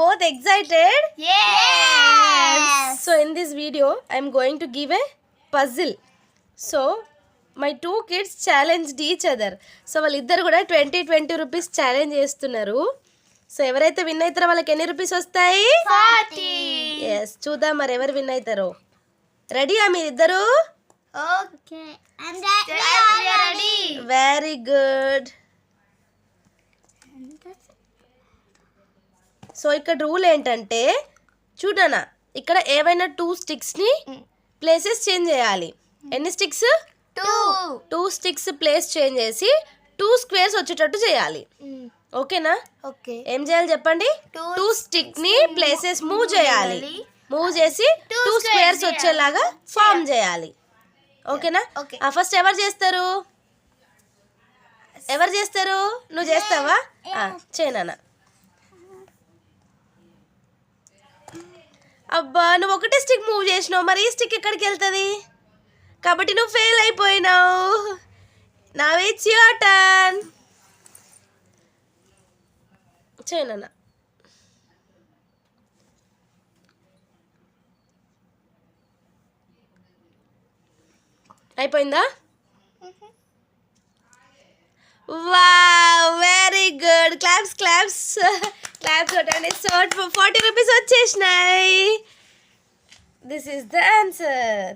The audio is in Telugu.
both excited? Yes. So in this video, I am going to give a puzzle. So my two kids challenged each other. So వాళ్ళిద్దరు కూడా 20 రూపీస్ ఛాలెంజ్ చేస్తున్నారు. సో ఎవరైతే విన్ అవుతారో వాళ్ళకి ఎన్ని రూపీస్ వస్తాయి? 40. ఎస్, చూద్దాం మరి ఎవరు విన్ అవుతారో. రెడీయా మీరిద్దరు? Okay. And we are ready. Very good. So ఇక్కడ రూల్ ఏంటంటే చూడనా, ఇక్కడ ఏవైనా 2 స్టిక్స్ని ప్లేసెస్ చేంజ్ చేయాలి. ఎన్ని స్టిక్స్? 2 స్టిక్స్ ప్లేస్ చేంజ్ చేసి 2 స్క్వేర్స్ వచ్చేటట్టు చేయాలి. ఓకేనా? ఓకే. ఏం చేయాలి చెప్పండి? 2 స్టిక్ని ప్లేసెస్ మూవ్ చేయాలి. మూవ్ చేసి 2 స్క్వేర్స్ వచ్చేలాగా ఫామ్ చేయాలి. ఓకేనా? ఫస్ట్ ఎవరు చేస్తారు? నువ్వు చేస్తావా? చేయనా. అబ్బా, నువ్వు ఒకటే స్టిక్ మూవ్ చేసినావు, మరి ఈ స్టిక్ ఎక్కడికి వెళ్తుంది? కాబట్టి నువ్వు ఫెయిల్ అయిపోయినావు. Now it's your turn. చేయనా. అయిపోయిందా? Wow, very good. క్లాప్స్ కొట్టండి. సో 40 రూపీస్ వచ్చేసినాయి. This is the answer.